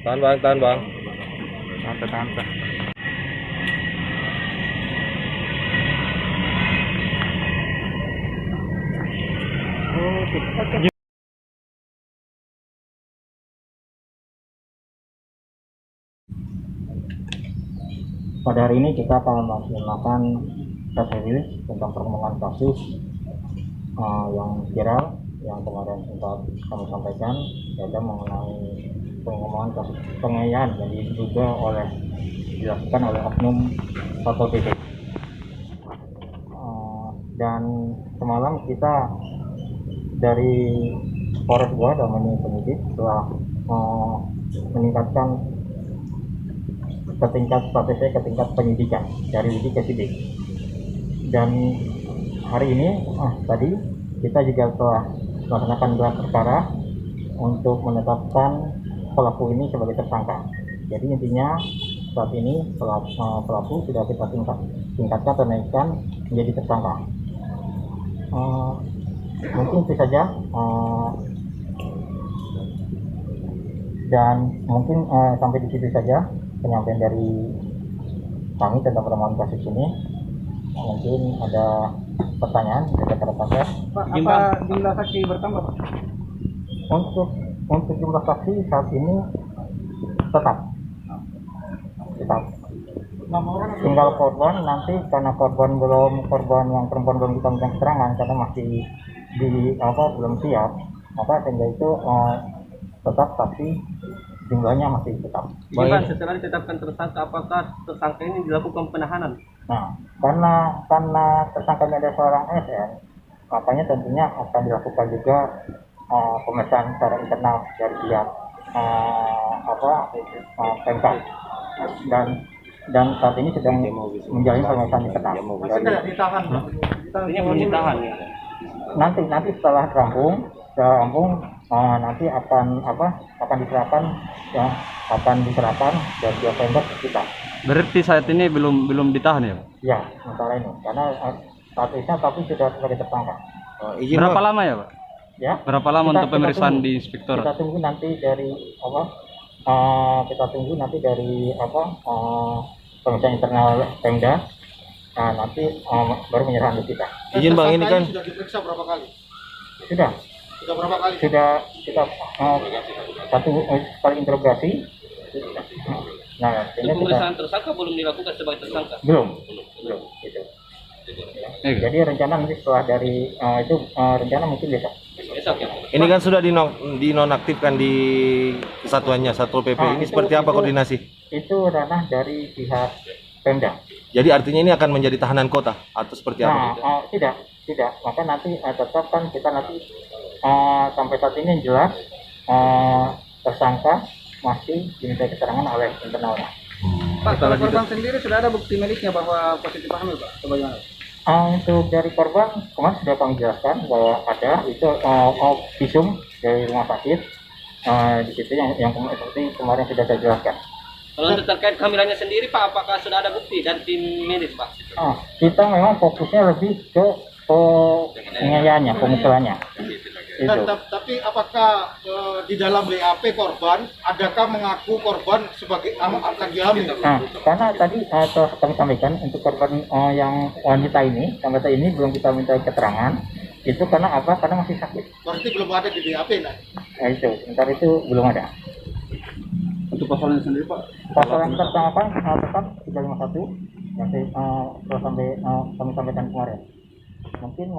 Tahan bang. Tante. Pada hari ini kita akan melaksanakan press release tentang perkembangan kasus yang viral yang kemarin sempat kami sampaikan, yaitu mengenai pengembangan kasus penganiayaan yang dilakukan oleh oknum Satpol PP. Dan semalam kita dari Polres Goa dan penyidik telah meningkatkan ke tingkat penyidikan dari lidik ke sidik. Dan hari ini tadi kita juga telah melaksanakan gelar perkara untuk menetapkan pelaku ini sebagai tersangka. Jadi intinya saat ini pelaku sudah kita tingkatkan atau naikkan menjadi tersangka. Mungkin itu saja, dan mungkin sampai di situ saja penyampaian dari kami tentang perkembangan kasus ini. Mungkin ada pertanyaan dari rekan-rekan. Pak, apa jumlah saksi bertambah, Pak? Untuk jumlah saksi saat ini tetap. Tinggal korban nanti, karena korban yang perempuan belum kita minta keterangan karena masih belum siap, maka sehingga itu tetap saksi jumlahnya masih tetap. Baik. Setelah ditetapkan tersangka, apakah tersangka ini dilakukan penahanan? Nah, karena tersangkanya ada seorang SN, makanya tentunya akan dilakukan juga pemeriksaan secara internal dari pihak Pemkab, dan saat ini sedang menjalani pemeriksaan internal. Tidak ditahan. Artinya belum ditahan ya? Nanti setelah rampung nanti akan diserahkan dari pihak Pemkab kita. Berarti saat ini belum ditahan ya? Ya, masalah ini karena saat ini tapi sudah sebagai tersangka. Berapa lama ya, Pak? Ya. Berapa lama untuk pemeriksaan di inspektor? Kita tunggu nanti dari pemeriksaan internal Pemda. Nah, nanti baru menyerahkan ke kita. Izin bang, ini kan sudah diperiksa berapa kali? Sudah Berapa kali? Sudah kita satu kali interogasi. Nah, untuk pemeriksaan tersangka belum dilakukan sebagai tersangka? Belum gitu. Jadi rencana nanti setelah dari itu rencana mungkin besok ya. Ini kan sudah dinonaktifkan di kesatuannya Satpol PP. Ini seperti apa koordinasi? Itu ranah dari pihak Pemda. Jadi artinya ini akan menjadi tahanan kota atau seperti apa? Tidak. Maka nanti tetap kan kita nanti sampai saat ini yang jelas tersangka masih diminta keterangan oleh internalnya. Pak, kalau korban sendiri sudah ada bukti medisnya bahwa positif hamil, Pak? Atau bagaimana? Untuk dari korban kemarin sudah kami jelaskan bahwa ada itu visum dari rumah sakit di situ yang seperti kemarin sudah saya jelaskan. Kalau untuk terkait kehamilannya sendiri, Pak, apakah sudah ada bukti dari tim medis, Pak? Kita memang fokusnya lebih ke penganiayaannya, pemukulannya. Tapi apakah di dalam BAP korban, adakah mengaku korban sebagai lagi hamil? Karena tadi kami sampaikan untuk korban yang wanita ini, sampai saat ini belum kita minta keterangan. Itu karena apa? Karena masih sakit. Berarti belum ada di BAP, nah? Itu, sebentar itu belum ada. Untuk pasalnya sendiri, Pak? Pasal yang tetap 351 yang telah kami sampaikan kemarin. Mungkin